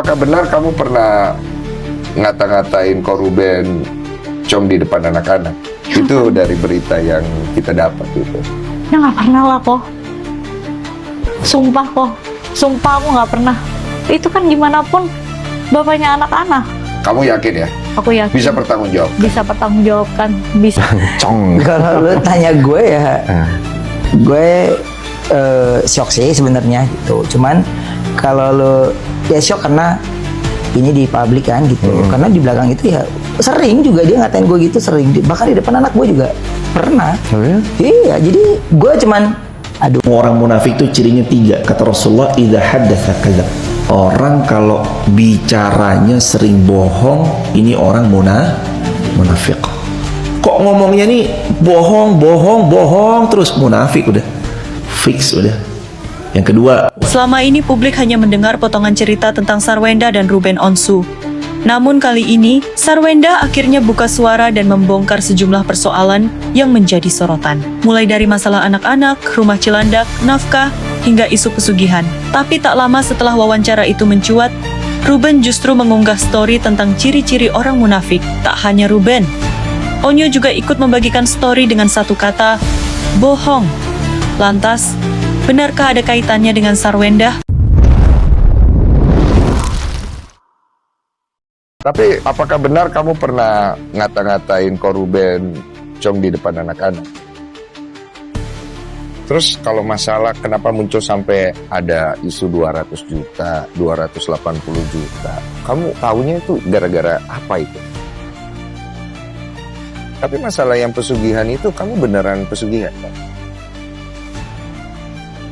apakah benar kamu pernah ngata-ngatain Ko Ruben Cong di depan anak-anak? Itu dari berita yang kita dapat itu. Ya nggak pernah lah kok. Sumpah aku nggak pernah. Itu kan gimana pun bapaknya anak-anak. Kamu yakin ya? Aku yakin. Bisa bertanggung jawab? Bisa bertanggungjawabkan. Bisa. Cong. Kalau lu tanya gue ya, gue shock sih sebenarnya gitu. Cuman kalau lu ya shock karena ini di publik kan gitu. Karena di belakang itu ya sering juga dia ngatain gue gitu, sering. Bahkan di depan anak gue juga pernah. Oh ya? Iya, jadi gue cuman aduh. Orang munafik itu cirinya 3, kata Rasulullah, idza haddatsa kadzab. Orang kalau bicaranya sering bohong, ini orang munafik. Kok ngomongnya nih bohong terus, munafik udah. Fix udah. Yang kedua, Selama ini publik hanya mendengar potongan cerita tentang Sarwenda dan Ruben Onsu. Namun kali ini, Sarwenda akhirnya buka suara dan membongkar sejumlah persoalan yang menjadi sorotan. Mulai dari masalah anak-anak, rumah cilandak, nafkah, hingga isu pesugihan. Tapi tak lama setelah wawancara itu mencuat, Ruben justru mengunggah story tentang ciri-ciri orang munafik. Tak hanya Ruben, Onyo juga ikut membagikan story dengan satu kata, bohong. Lantas, benarkah ada kaitannya dengan Sarwenda? Tapi apakah benar kamu pernah ngata-ngatain Ko Ruben Cong di depan anak-anak? Terus kalau masalah kenapa muncul sampai ada isu 200 juta, 280 juta. Kamu tahunya itu gara-gara apa itu? Tapi masalah yang pesugihan itu, kamu beneran pesugihan kan?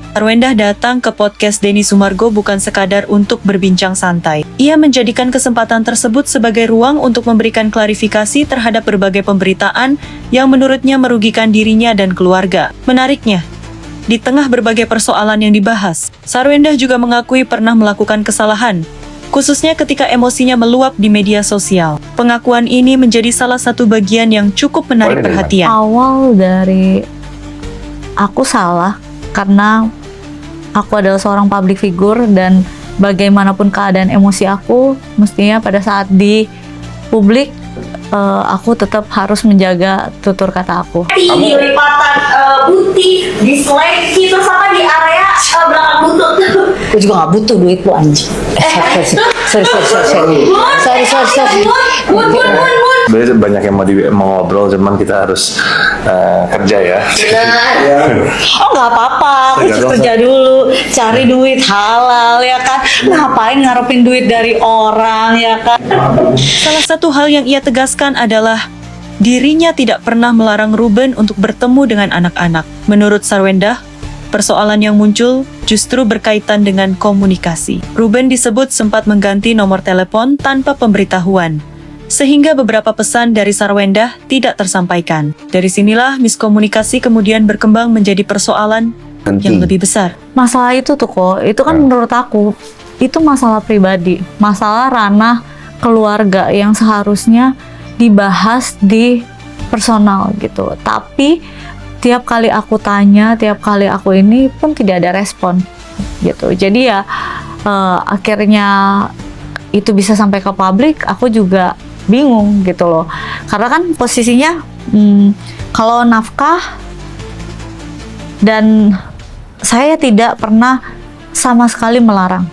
Sarwenda datang ke podcast Denny Sumargo bukan sekadar untuk berbincang santai. Ia menjadikan kesempatan tersebut sebagai ruang untuk memberikan klarifikasi terhadap berbagai pemberitaan yang menurutnya merugikan dirinya dan keluarga. Menariknya, di tengah berbagai persoalan yang dibahas, Sarwenda juga mengakui pernah melakukan kesalahan, khususnya ketika emosinya meluap di media sosial. Pengakuan ini menjadi salah satu bagian yang cukup menarik perhatian. Awal dari aku salah karena aku adalah seorang public figure dan bagaimanapun keadaan emosi aku, mestinya pada saat di publik aku tetap harus menjaga tutur kata aku. Di lipatan buti, di seleki, terus apa di area belakang butut. Gue juga gak butuh duit lu anjing. Sorry. Mun. Sebenarnya banyak yang mau ngobrol, cuman kita harus kerja ya. Oh nggak apa-apa, aku kerja dulu, cari duit halal ya kan. Ngapain ngarepin duit dari orang ya kan. Salah satu hal yang ia tegaskan adalah dirinya tidak pernah melarang Ruben untuk bertemu dengan anak-anak. Menurut Sarwenda, persoalan yang muncul justru berkaitan dengan komunikasi. Ruben disebut sempat mengganti nomor telepon tanpa pemberitahuan, sehingga beberapa pesan dari Sarwenda tidak tersampaikan. Dari sinilah miskomunikasi kemudian berkembang menjadi persoalan yang lebih besar. Masalah itu tuh kok, itu kan menurut aku itu masalah pribadi, masalah ranah keluarga yang seharusnya dibahas di personal gitu. Tapi tiap kali aku tanya, tiap kali aku ini pun tidak ada respon gitu. Jadi ya akhirnya itu bisa sampai ke publik, aku juga bingung gitu loh. Karena kan posisinya kalau nafkah dan saya tidak pernah sama sekali melarang.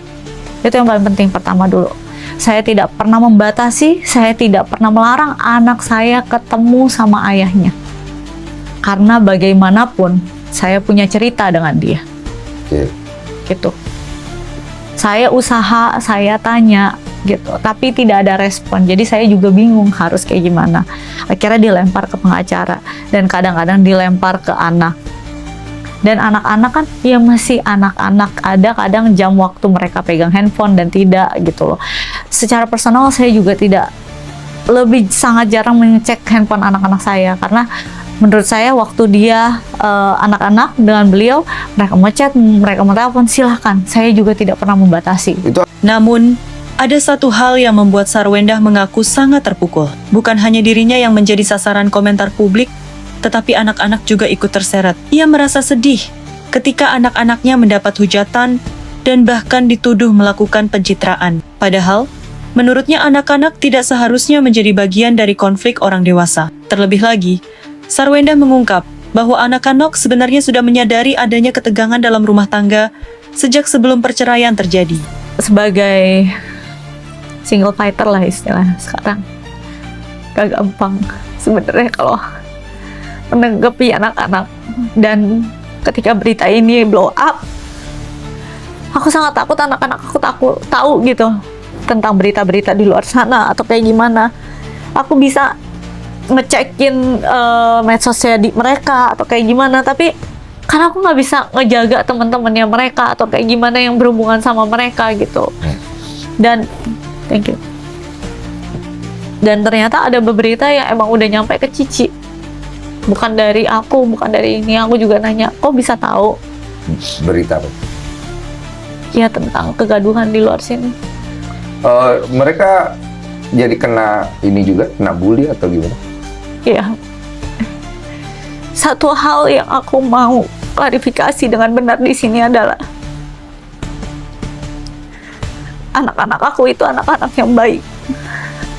Itu yang paling penting pertama dulu. Saya tidak pernah membatasi, saya tidak pernah melarang anak saya ketemu sama ayahnya. Karena bagaimanapun saya punya cerita dengan dia. Gitu. Saya usaha, saya tanya gitu, tapi tidak ada respon. Jadi saya juga bingung harus kayak gimana. Akhirnya dilempar ke pengacara dan kadang-kadang dilempar ke anak. Dan anak-anak kan ya masih anak-anak, ada kadang jam waktu mereka pegang handphone dan tidak gitu loh. Secara personal saya juga tidak, lebih sangat jarang mengecek handphone anak-anak saya karena menurut saya waktu dia anak-anak dengan beliau, mereka mau chat, mereka mau telepon, silahkan. Saya juga tidak pernah membatasi. Namun, ada satu hal yang membuat Sarwenda mengaku sangat terpukul. Bukan hanya dirinya yang menjadi sasaran komentar publik, tetapi anak-anak juga ikut terseret. Ia merasa sedih ketika anak-anaknya mendapat hujatan dan bahkan dituduh melakukan pencitraan. Padahal, menurutnya anak-anak tidak seharusnya menjadi bagian dari konflik orang dewasa. Terlebih lagi, Sarwenda mengungkap bahwa anak-anak sebenarnya sudah menyadari adanya ketegangan dalam rumah tangga sejak sebelum perceraian terjadi. Sebagai single fighter lah istilahnya sekarang, gak gampang sebenarnya kalau menanggapi anak-anak. Dan ketika berita ini blow up, aku sangat takut anak-anak aku tahu gitu tentang berita-berita di luar sana atau kayak gimana. Aku bisa ngecekin medsosnya di mereka atau kayak gimana, tapi karena aku nggak bisa ngejaga teman-temannya mereka atau kayak gimana yang berhubungan sama mereka gitu. Dan thank you. Dan ternyata ada berita yang emang udah nyampe ke Cici, bukan dari aku, bukan dari ini. Aku juga nanya, kok bisa tahu? Berita apa? Ya tentang kegaduhan di luar sini. Mereka jadi kena ini juga, kena bully atau gimana? Ya, satu hal yang aku mau klarifikasi dengan benar di sini adalah anak-anak aku itu anak-anak yang baik,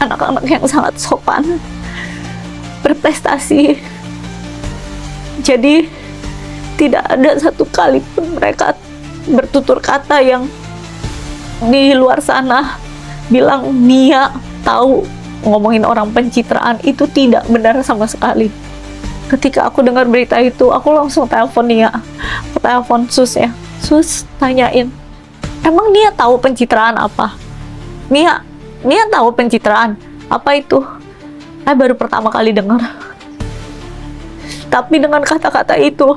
anak-anak yang sangat sopan, berprestasi. Jadi tidak ada satu kali pun mereka bertutur kata yang di luar sana bilang Nia tahu ngomongin orang pencitraan. Itu tidak benar sama sekali. Ketika aku dengar berita itu, aku langsung telepon Nia. Aku telepon Sus ya. Sus, tanyain, emang Nia tahu pencitraan apa? Nia tahu pencitraan apa itu? Saya baru pertama kali dengar. Tapi dengan kata-kata itu,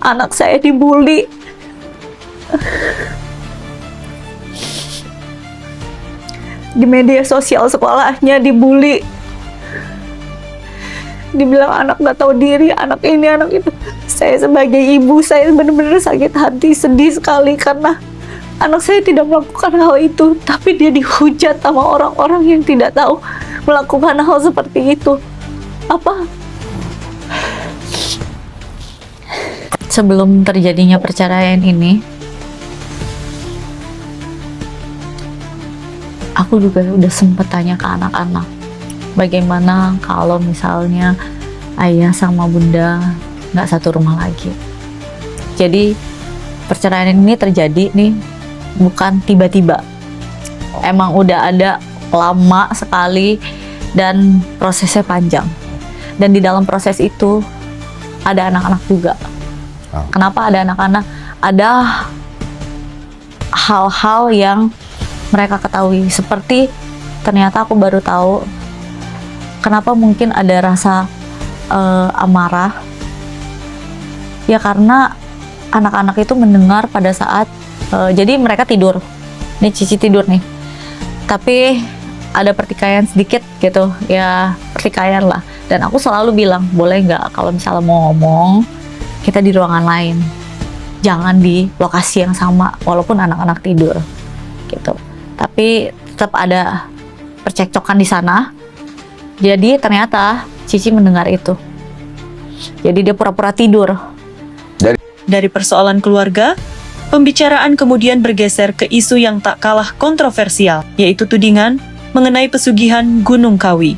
anak saya dibully. Di media sosial sekolahnya dibully. Dibilang anak gak tahu diri, anak ini, anak itu. Saya sebagai ibu, saya benar-benar sakit hati, sedih sekali karena anak saya tidak melakukan hal itu, tapi dia dihujat sama orang-orang yang tidak tahu melakukan hal seperti itu. Apa? Sebelum terjadinya perceraian ini, aku juga udah sempet tanya ke anak-anak, bagaimana kalau misalnya ayah sama bunda nggak satu rumah lagi. Jadi perceraian ini terjadi nih bukan tiba-tiba, emang udah ada lama sekali dan prosesnya panjang. Dan di dalam proses itu ada anak-anak juga. Kenapa ada anak-anak? Ada hal-hal yang mereka ketahui, seperti ternyata aku baru tahu kenapa mungkin ada rasa amarah. Ya karena anak-anak itu mendengar pada saat jadi mereka tidur, nih Cici tidur nih, tapi ada pertikaian sedikit gitu, ya pertikaian lah. Dan aku selalu bilang, boleh nggak kalau misalnya mau ngomong, kita di ruangan lain, jangan di lokasi yang sama, walaupun anak-anak tidur gitu. Tapi tetap ada percekcokan di sana. Jadi ternyata Cici mendengar itu. Jadi dia pura-pura tidur. Dari persoalan keluarga, pembicaraan kemudian bergeser ke isu yang tak kalah kontroversial, yaitu tudingan mengenai pesugihan Gunung Kawi.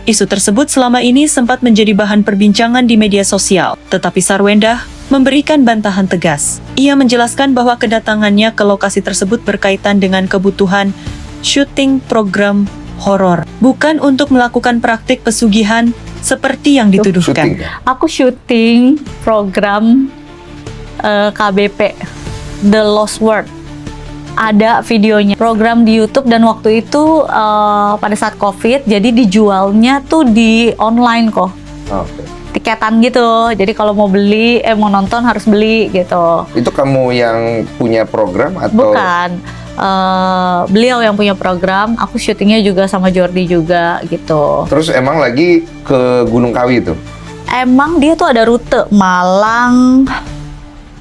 Isu tersebut selama ini sempat menjadi bahan perbincangan di media sosial, tetapi Sarwenda memberikan bantahan tegas. Ia menjelaskan bahwa kedatangannya ke lokasi tersebut berkaitan dengan kebutuhan syuting program horor, bukan untuk melakukan praktik pesugihan seperti yang dituduhkan. Aku syuting program KBP, The Lost World. Ada videonya, program di YouTube, dan waktu itu pada saat COVID, jadi dijualnya tuh di online kok. Tiketan gitu. Jadi kalau mau beli, mau nonton harus beli gitu. Itu kamu yang punya program atau? Bukan. Beliau yang punya program, aku syutingnya juga sama Jordi juga gitu. Terus emang lagi ke Gunung Kawi itu? Emang dia tuh ada rute Malang,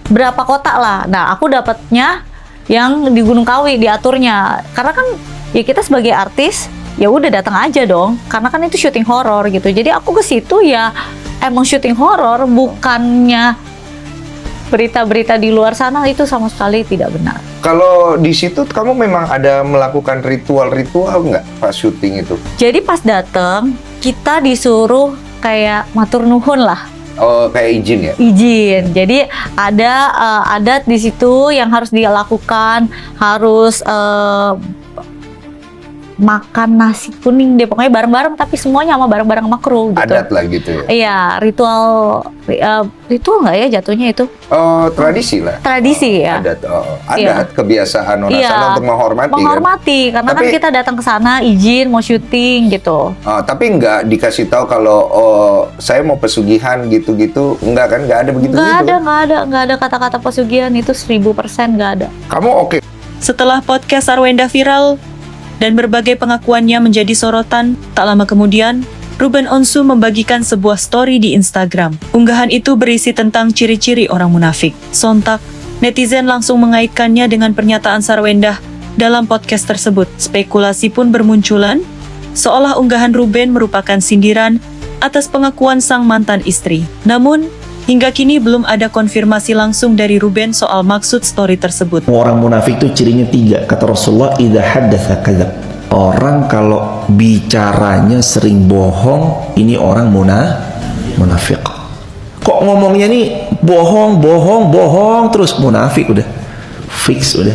berapa kota lah. Nah aku dapatnya yang di Gunung Kawi, diaturnya. Karena kan ya kita sebagai artis, ya udah datang aja dong. Karena kan itu syuting horor gitu. Jadi aku ke situ ya emang syuting horor, bukannya berita-berita di luar sana itu sama sekali tidak benar. Kalau di situ kamu memang ada melakukan ritual-ritual nggak pas syuting itu? Jadi pas dateng kita disuruh kayak matur nuhun lah. Oh, kayak izin ya? Izin. Jadi ada adat di situ yang harus dilakukan, harus makan nasi kuning deh, pokoknya bareng-bareng tapi semuanya sama bareng-bareng sama kru gitu. Adat lah gitu ya? Iya, ritual nggak ya jatuhnya itu? Oh, tradisi lah. Tradisi ya. Adat, Iya. kebiasaan orang Iya, sana untuk menghormati kan? menghormati karena kan Tapi- kita datang ke sana izin mau syuting gitu. Tapi nggak dikasih tahu kalau saya mau pesugihan gitu-gitu, nggak kan? Nggak ada begitu gitu. Nggak ada kata-kata pesugihan itu 1000% nggak ada. Kamu oke? Setelah podcast Sarwenda viral dan berbagai pengakuannya menjadi sorotan, tak lama kemudian, Ruben Onsu membagikan sebuah story di Instagram. Unggahan itu berisi tentang ciri-ciri orang munafik. Sontak, netizen langsung mengaitkannya dengan pernyataan Sarwenda dalam podcast tersebut. Spekulasi pun bermunculan, seolah unggahan Ruben merupakan sindiran atas pengakuan sang mantan istri. Namun, hingga kini belum ada konfirmasi langsung dari Ruben soal maksud story tersebut. Orang munafik itu cirinya 3. Kata Rasulullah, idza haddatsa kadzab. Orang kalau bicaranya sering bohong, ini orang munafik. Kok ngomongnya nih bohong terus, munafik udah. Fix udah.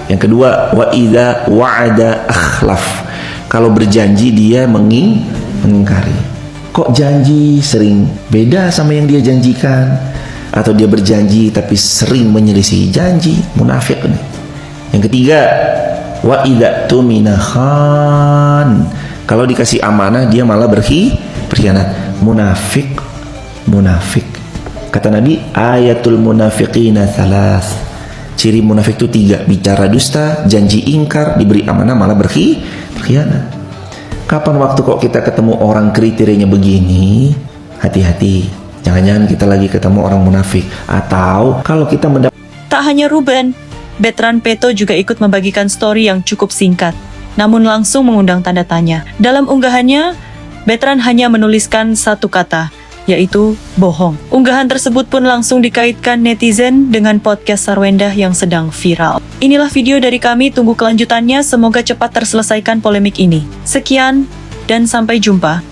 Yang kedua, wa idza wa'ada akhlaf. Kalau berjanji dia mengingkari. Kok janji sering beda sama yang dia janjikan, atau dia berjanji tapi sering menyelisihi janji, munafik nih. Yang ketiga, wa idza tumina khan. Kalau dikasih amanah dia malah berkhianat, munafik. Kata Nabi, ayatul munafiqina salas. Ciri munafik itu 3, bicara dusta, janji ingkar, diberi amanah malah berkhianat. Kapan waktu kok kita ketemu orang kriterianya begini, hati-hati. Jangan-jangan kita lagi ketemu orang munafik. Atau kalau kita mendapat. Tak hanya Ruben, Bertrand Peto juga ikut membagikan story yang cukup singkat, namun langsung mengundang tanda tanya. Dalam unggahannya, Bertrand hanya menuliskan satu kata, yaitu bohong. Unggahan tersebut pun langsung dikaitkan netizen dengan podcast Sarwenda yang sedang viral. Inilah video dari kami, tunggu kelanjutannya, semoga cepat terselesaikan polemik ini. Sekian, dan sampai jumpa.